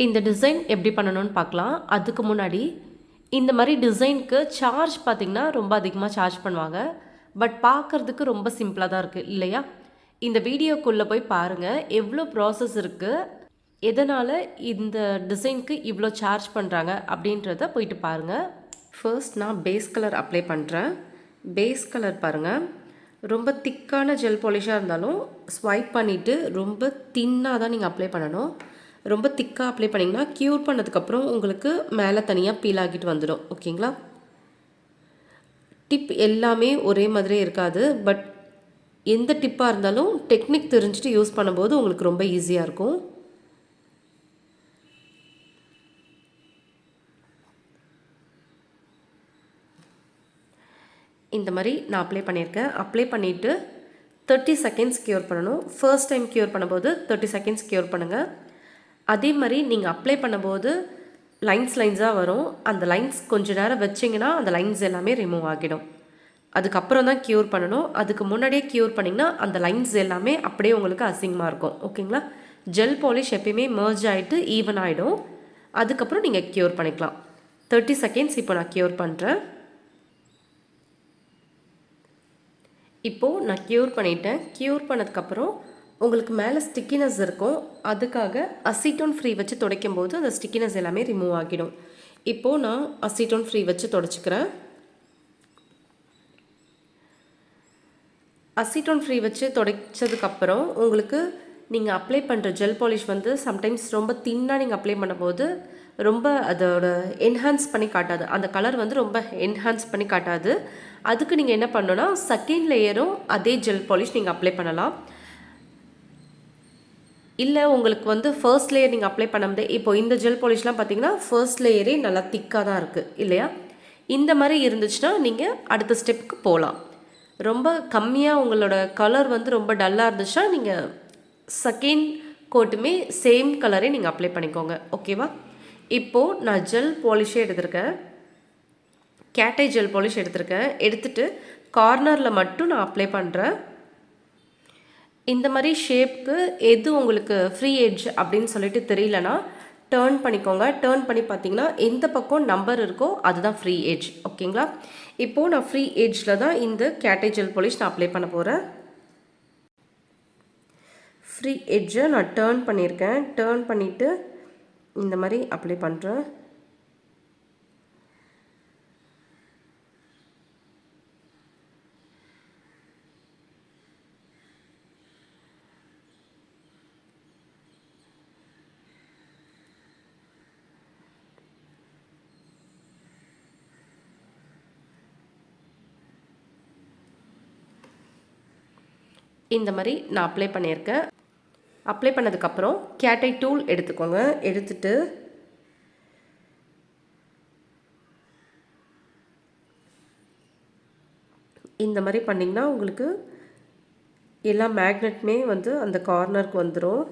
இந்த டிசைன் எப்படி பண்ணணும்னு பார்க்கலாம். அதுக்கு முன்னாடி இந்த மாதிரி டிசைனுக்கு சார்ஜ் பார்த்திங்கன்னா ரொம்ப அதிகமாக சார்ஜ் பண்ணுவாங்க. பட் பார்க்குறதுக்கு ரொம்ப சிம்பிளாக தான் இருக்குது இல்லையா? இந்த வீடியோக்குள்ளே போய் பாருங்கள் எவ்வளோ ப்ராசஸ் இருக்குது, எதனால் இந்த டிசைனுக்கு இவ்வளோ சார்ஜ் பண்ணுறாங்க அப்படின்றத போயிட்டு பாருங்கள். ஃபர்ஸ்ட் நான் பேஸ் கலர் அப்ளை பண்ணுறேன். பேஸ் கலர் பாருங்கள், ரொம்ப திக்கான ஜெல் பாலிஷாக இருந்தாலும் ஸ்வைப் பண்ணிவிட்டு ரொம்ப தின்னாக தான் நீங்கள் அப்ளை பண்ணணும். ரொம்ப திக்காக அப்ளை பண்ணிங்கன்னா க்யூர் பண்ணதுக்கப்புறம் உங்களுக்கு மேலே தனியாக பீல் ஆகிட்டு வந்துடும். ஓகேங்களா? டிப் எல்லாமே ஒரே மாதிரி இருக்காது. பட் எந்த டிப்பாக இருந்தாலும் டெக்னிக் தெரிஞ்சுட்டு யூஸ் பண்ணும்போது உங்களுக்கு ரொம்ப ஈஸியாக இருக்கும். இந்த மாதிரி நான் அப்ளை பண்ணியிருக்கேன். அப்ளை பண்ணிவிட்டு 30 செகண்ட்ஸ் க்யூர் பண்ணணும். ஃபர்ஸ்ட் டைம் க்யூர் பண்ணும்போது 30 செகண்ட்ஸ் க்யூர் பண்ணுங்கள். அதே மாதிரி நீங்கள் அப்ளை பண்ணும்போது லைன்ஸாக வரும். அந்த லைன்ஸ் கொஞ்சம் நேரம் வச்சிங்கன்னா அந்த லைன்ஸ் எல்லாமே ரிமூவ் ஆகிடும். அதுக்கப்புறம் தான் க்யூர் பண்ணணும். அதுக்கு முன்னாடியே க்யூர் பண்ணிங்கன்னா அந்த லைன்ஸ் எல்லாமே அப்படியே உங்களுக்கு அசிங்கமாக இருக்கும். ஓகேங்களா? ஜெல் பாலிஷ் எப்பயுமே மர்ஜ் ஆகிட்டு ஈவன் ஆகிடும். அதுக்கப்புறம் நீங்கள் க்யூர் பண்ணிக்கலாம். 30 செகண்ட்ஸ் இப்போ நான் க்யூர் பண்ணுறேன். இப்போது நான் க்யூர் பண்ணிட்டேன். க்யூர் பண்ணதுக்கப்புறம் உங்களுக்கு மேலே ஸ்டிக்கினஸ் இருக்கும். அதுக்காக அசிட்டோன் ஃப்ரீ வச்சு துடைக்கும் போது அந்த ஸ்டிக்கினஸ் எல்லாமே ரிமூவ் ஆகிடும். இப்போது நான் அசிட்டோன் ஃப்ரீ வச்சு துடைச்சிக்கிறேன். அசிட்டோன் ஃப்ரீ வச்சு துடைச்சதுக்கப்புறம் உங்களுக்கு நீங்கள் அப்ளை பண்ணுற ஜெல் பாலிஷ் வந்து சம்டைம்ஸ் ரொம்ப தின்னாக நீங்கள் அப்ளை பண்ணும்போது ரொம்ப அதோட என்ஹான்ஸ் பண்ணி காட்டாது. அந்த கலர் வந்து ரொம்ப என்ஹான்ஸ் பண்ணி காட்டாது. அதுக்கு நீங்கள் என்ன பண்ணணுன்னா செகண்ட் லேயரும் அதே ஜெல் பாலிஷ் நீங்கள் அப்ளை பண்ணலாம். இல்லை உங்களுக்கு வந்து ஃபர்ஸ்ட் லேயர் நீங்கள் அப்ளை பண்ணும்போது இப்போ இந்த ஜெல் பாலிஷ்லாம் பார்த்தீங்கன்னா ஃபர்ஸ்ட் லேயரே நல்லா திக்காக தான் இருக்குது இல்லையா? இந்த மாதிரி இருந்துச்சுன்னா நீங்கள் அடுத்த ஸ்டெப்புக்கு போகலாம். ரொம்ப கம்மியாக உங்களோட கலர் வந்து ரொம்ப டல்லாக இருந்துச்சுன்னா நீங்கள் செகண்ட் கோட்டுமே சேம் கலரே நீங்கள் அப்ளை பண்ணிக்கோங்க. ஓகேவா? இப்போது நான் ஜெல் பாலிஷே எடுத்திருக்கேன். கேட்டை ஜெல் பாலிஷ் எடுத்திருக்கேன். எடுத்துகிட்டு கார்னரில் மட்டும் நான் அப்ளை பண்ணுறேன். இந்த மாதிரி ஷேப்புக்கு எது உங்களுக்கு ஃப்ரீ எட்ஜ் அப்படின்னு சொல்லிட்டு தெரியலனா டேர்ன் பண்ணிக்கோங்க. டேர்ன் பண்ணி பார்த்தீங்கன்னா எந்த பக்கம் நம்பர் இருக்கோ அதுதான் ஃப்ரீ எட்ஜ். ஓகேங்களா? இப்போது நான் ஃப்ரீ எட்ஜில் தான் இந்த கேட்டை ஜெல் பாலிஷ் நான் அப்ளை பண்ண போகிறேன். ஃப்ரீ எட்ஜை நான் டேர்ன் பண்ணியிருக்கேன். டேர்ன் பண்ணிவிட்டு இந்த மாதிரி அப்ளை பண்ணுறேன். இந்த மாதிரி நான் அப்ளை பண்ணியிருக்கேன். அப்ளை பண்ணதுக்கப்புறம் கேட்டை டூல் எடுத்துக்கோங்க. எடுத்துட்டு இந்த மாதிரி பண்ணிங்கன்னா உங்களுக்கு எல்லா மேக்னெட்டுமே வந்து அந்த கார்னருக்கு வந்துடும்.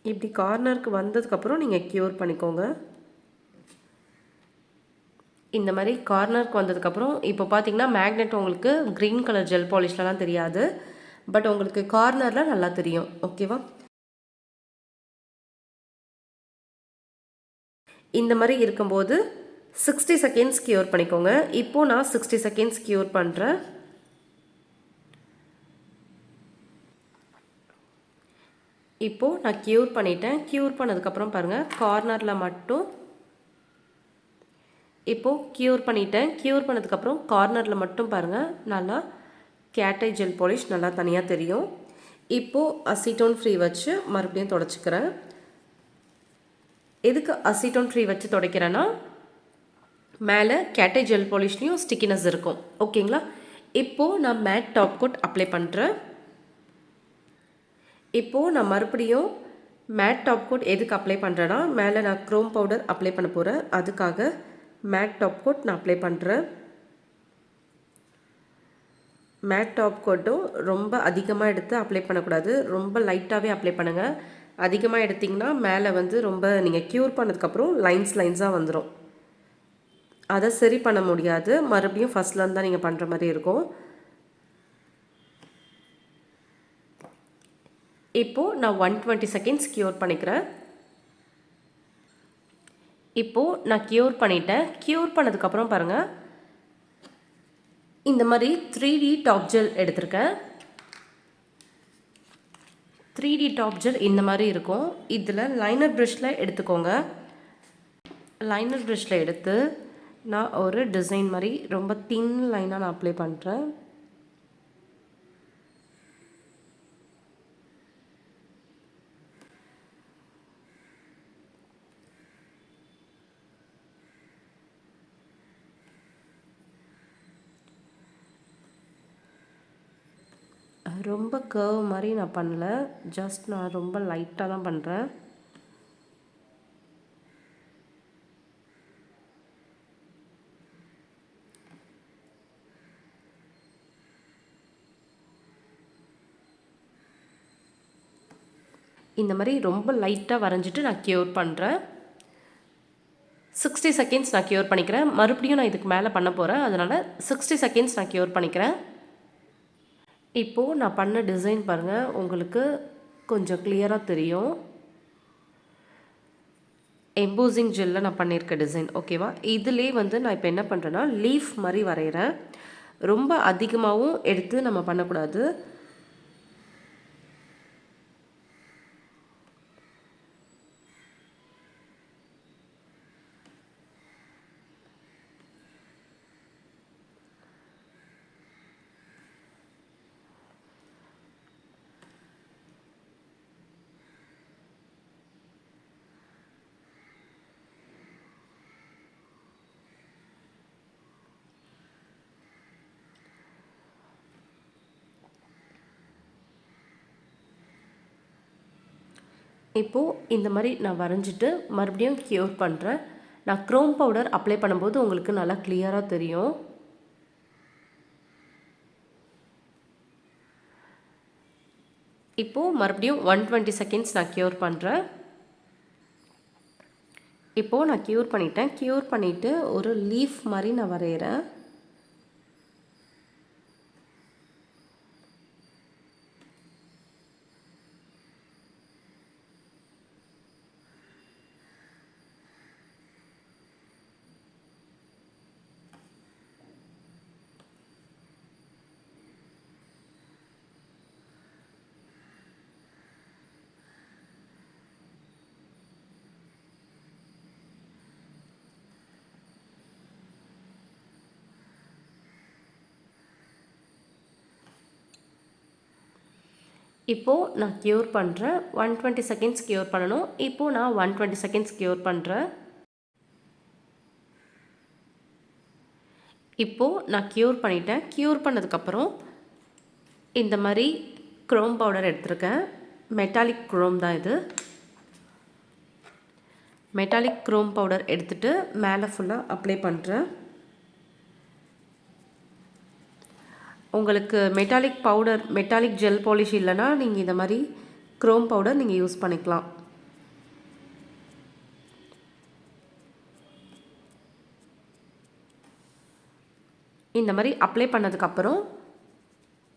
இப்படி கார்னருக்கு வந்ததுக்கப்புறம் நீங்கள் க்யூர் பண்ணிக்கோங்க. இந்த மாதிரி கார்னருக்கு வந்ததுக்கப்புறம் இப்போ பார்த்தீங்கன்னா மேக்னெட் உங்களுக்கு க்ரீன் கலர் ஜெல் பாலிஷ்லலாம் தெரியாது. பட் உங்களுக்கு கார்னரில் நல்லா தெரியும். ஓகேவா? இந்த மாதிரி இருக்கும்போது 60 செகண்ட்ஸ் க்யூர் பண்ணிக்கோங்க. இப்போது நான் 60 செகண்ட்ஸ் க்யூர் பண்ணுறேன். இப்போது நான் க்யூர் பண்ணிட்டேன். க்யூர் பண்ணதுக்கப்புறம் பாருங்கள் கார்னரில் மட்டும் இப்போது க்யூர் பண்ணிட்டேன். க்யூர் பண்ணதுக்கப்புறம் கார்னரில் மட்டும் பாருங்கள் நல்லா கேட்டை ஜெல் பாலிஷ் நல்லா தனியாக தெரியும். இப்போது அசிட்டோன் ஃப்ரீ வச்சு மறுபடியும் துடைச்சிக்கிறேன். எதுக்கு அசிட்டோன் ஃப்ரீ வச்சு துடைக்கிறேன்னா மேலே கேட்டை ஜெல் பாலிஷ்லேயும் ஸ்டிக்கினஸ் இருக்கும். ஓகேங்களா? இப்போது நான் மேட் டாப் கோட் அப்ளை பண்ணுறேன். இப்போது நான் மறுபடியும் மேட் டாப் கோட் எதுக்கு அப்ளை பண்ணுறேன்னா மேலே நான் க்ரோம் பவுடர் அப்ளை பண்ண போகிறேன். அதுக்காக மேட் டாப் கோட் நான் அப்ளை பண்ணுறேன். மேட் டாப் கோட்டும் ரொம்ப அதிகமாக எடுத்து அப்ளை பண்ணக்கூடாது. ரொம்ப லைட்டாகவே அப்ளை பண்ணுங்கள். அதிகமாக எடுத்திங்கன்னா மேலே வந்து ரொம்ப நீங்கள் க்யூர் பண்ணதுக்கப்புறம் லைன்ஸாக வந்துடும். அதை சரி பண்ண முடியாது. மறுபடியும் ஃபஸ்ட்லேருந்து தான் நீங்கள் பண்ணுற மாதிரி இருக்கும். இப்போது நான் 120 செகண்ட்ஸ் க்யூர் பண்ணிக்கிறேன். இப்போது நான் க்யூர் பண்ணிட்டேன். க்யூர் பண்ணதுக்கப்புறம் பாருங்கள், இந்த மாதிரி 3D டாப் ஜெல் எடுத்திருக்கேன். 3D டாப் ஜெல் இந்த மாதிரி இருக்கும். இதில் லைனர் ப்ரஷில் எடுத்துக்கோங்க. லைனர் ப்ரஷில் எடுத்து நான் ஒரு டிசைன் மாதிரி ரொம்ப தின் லைனாக நான் அப்ளை பண்ணுறேன். ரொம்ப கர்வ் மாதிரி நான் பண்ணல, ஜஸ்ட் நான் ரொம்ப லைட்டாக தான் பண்ணுறேன். இந்த மாதிரி ரொம்ப லைட்டாக வரைஞ்சிட்டு நான் க்யூர் பண்ணுறேன். 60 செகண்ட்ஸ் நான் க்யூர் பண்ணிக்கிறேன். மறுபடியும் நான் இதுக்கு மேலே பண்ண போகிறேன், அதனால் 60 செகண்ட்ஸ் நான் க்யூர் பண்ணிக்கிறேன். இப்போது நான் பண்ண டிசைன் பாருங்கள், உங்களுக்கு கொஞ்சம் கிளியராக தெரியும். எம்போசிங் ஜெல்லில் நான் பண்ணியிருக்க டிசைன் ஓகேவா. இதிலே வந்து நான் இப்போ என்ன பண்ணுறேன்னா லீஃப் மாதிரி வரைகிறேன். ரொம்ப அதிகமாகவும் எடுத்து நம்ம பண்ணக்கூடாது. இப்போது இந்த மாதிரி நான் வரைஞ்சிட்டு மறுபடியும் க்யூர் பண்ணுறேன். நான் க்ரோம் பவுடர் அப்ளை பண்ணும்போது உங்களுக்கு நல்லா கிளியராக தெரியும். இப்போது மறுபடியும் 120 செகண்ட்ஸ் நான் க்யூர் பண்ணுறேன். இப்போது நான் க்யூர் பண்ணிட்டேன். க்யூர் பண்ணிவிட்டு ஒரு லீஃப் மாதிரி நான் வரைகிறேன். இப்போது நான் க்யூர் பண்ணுறேன். 120 செகண்ட்ஸ் க்யூர் பண்ணணும். இப்போது நான் 120 செகண்ட்ஸ் க்யூர் பண்ணுறேன். இப்போது நான் க்யூர் பண்ணிட்டேன். க்யூர் பண்ணதுக்கப்புறம் இந்த மாதிரி க்ரோம் பவுடர் எடுத்திருக்கேன். மெட்டாலிக் க்ரோம் தான் இது. மெட்டாலிக் க்ரோம் பவுடர் எடுத்துகிட்டு மேலே ஃபுல்லாக அப்ளை பண்ணுறேன். உங்களுக்கு மெட்டாலிக் ஜெல் பாலிஷ் இல்லைன்னா நீங்கள் இந்த மாதிரி க்ரோம் பவுடர் நீங்கள் யூஸ் பண்ணிக்கலாம். இந்த மாதிரி அப்ளை பண்ணதுக்கப்புறம்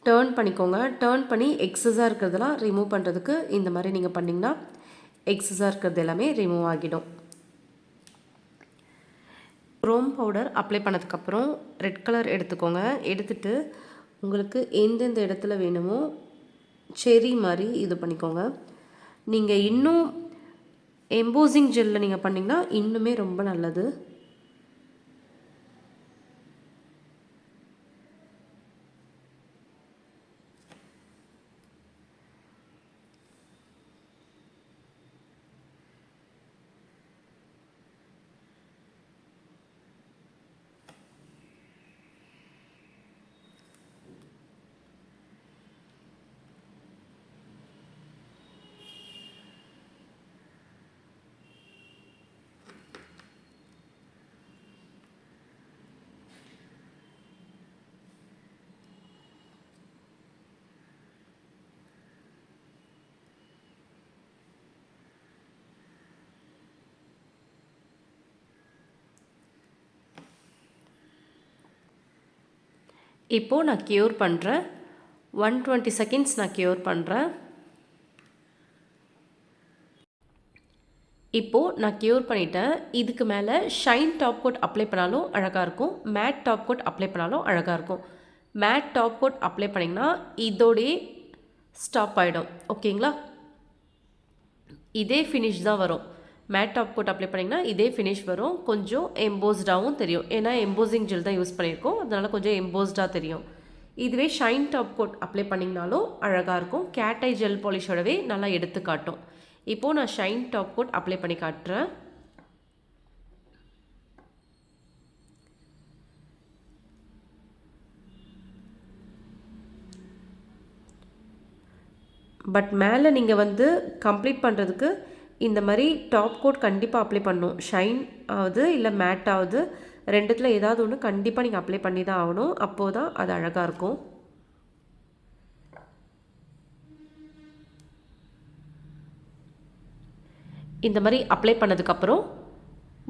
டர்ன் பண்ணிக்கோங்க. டர்ன் பண்ணி எக்ஸஸாக இருக்கிறதெல்லாம் ரிமூவ் பண்ணுறதுக்கு இந்த மாதிரி நீங்கள் பண்ணிங்கன்னா எக்ஸஸாக இருக்கிறது எல்லாமே ரிமூவ் ஆகிடும். க்ரோம் பவுடர் அப்ளை பண்ணதுக்கப்புறம் ரெட் கலர் எடுத்துக்கோங்க. எடுத்துகிட்டு உங்களுக்கு எந்தெந்த இடத்துல வேணுமோ செரி மாதிரி இது பண்ணிக்கோங்க. நீங்கள் இன்னும் எம்போசிங் ஜெல்லில் நீங்கள் பண்ணிங்கன்னா இன்னுமே ரொம்ப நல்லது. இப்போது நான் க்யூர் பண்ணுறேன். 120 செகண்ட்ஸ் நான் க்யூர் பண்ணுறேன். இப்போது நான் க்யூர் பண்ணிட்டேன். இதுக்கு மேலே ஷைன் டாப் கோட் அப்ளை பண்ணாலும் அழகாக இருக்கும், மேட் டாப் கோட் அப்ளை பண்ணாலும் அழகாக இருக்கும். மேட் டாப் கோட் அப்ளை பண்ணிங்கன்னா இதோடையே ஸ்டாப் ஆகிடும். ஓகேங்களா? இதே ஃபினிஷ் தான் வரும். மேட் டாப் கோட் அப்ளை பண்ணிங்கன்னா இதே ஃபினிஷ் வரும். கொஞ்சம் எம்போஸ்டாகவும் தெரியும், ஏன்னா எம்போசிங் ஜெல் தான் யூஸ் பண்ணியிருக்கோம், அதனால் கொஞ்சம் எம்போஸ்டாக தெரியும். இதுவே ஷைன் டாப் கோட் அப்ளை பண்ணிங்கனாலும் அழகாக இருக்கும். கேட் ஐ ஜெல் பாலிஷோடவே நல்லா எடுத்து காட்டும். இப்போது நான் ஷைன் டாப் கோட் அப்ளை பண்ணி காட்டுறேன். பட் மேலே நீங்கள் வந்து கம்ப்ளீட் பண்ணுறதுக்கு இந்த மாதிரி டாப் கோட் கண்டிப்பாக அப்ளை பண்ணணும். ஷைன் ஆகுது இல்லை மேட் ஆகுது, ரெண்டுத்தில் ஏதாவது ஒன்று கண்டிப்பாக நீங்கள் அப்ளை பண்ணி தான் ஆகணும். அப்போது தான் அது அழகாக இருக்கும். இந்த மாதிரி அப்ளை பண்ணதுக்கப்புறம்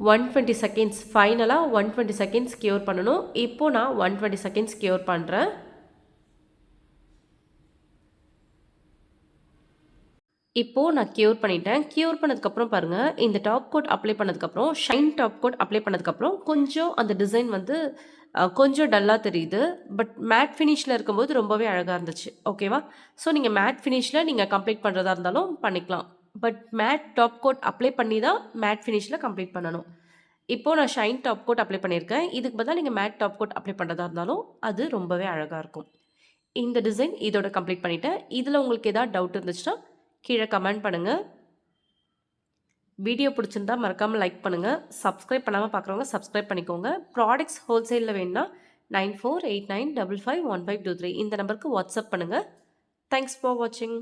120 செகண்ட்ஸ், ஃபைனலாக 120 செகண்ட்ஸ் க்யூர் பண்ணணும். இப்போது நான் 120 செகண்ட்ஸ் க்யூர் பண்ணுறேன். இப்போது நான் க்யூர் பண்ணிட்டேன். க்யூர் பண்ணதுக்கப்புறம் பாருங்கள், இந்த டாப் கோட் அப்ளை பண்ணதுக்கப்புறம், ஷைன் டாப் கோட் அப்ளை பண்ணதுக்கப்புறம் கொஞ்சம் அந்த டிசைன் வந்து கொஞ்சம் டல்லாக தெரியுது. பட் மேட் ஃபினிஷில் இருக்கும்போது ரொம்பவே அழகாக இருந்துச்சு. ஓகேவா? ஸோ நீங்கள் மேட் ஃபினிஷில் நீங்கள் கம்ப்ளீட் பண்ணுறதா இருந்தாலும் பண்ணிக்கலாம். But matte top coat apply பண்ணி தான் மேட் ஃபினிஷில் கம்ப்ளீட் பண்ணணும். இப்போது நான் ஷைன் டாப் கோட் அப்ளை பண்ணியிருக்கேன். இதுக்கு பதிலாக நீங்கள் மேட் டாப் கோட் அப்ளை பண்ணுறதா இருந்தாலும் அது ரொம்பவே அழகாக இருக்கும். இந்த டிசைன் இதோட கம்ப்ளீட் பண்ணிட்டேன். இதில் உங்களுக்கு ஏதாவது டவுட் இருந்துச்சுன்னா கீழே கமெண்ட் பண்ணுங்கள். வீடியோ பிடிச்சிருந்தா மறக்காமல் லைக் பண்ணுங்கள். சப்ஸ்கிரைப் பண்ணாமல் பார்க்குறவங்க சப்ஸ்கிரைப் பண்ணிக்கோங்க. ப்ராடக்ட்ஸ் ஹோல்சேலில் வேணுன்னா 9489551523 இந்த நம்பருக்கு வாட்ஸ்அப் பண்ணுங்கள். தேங்க்ஸ் ஃபார் வாட்சிங்.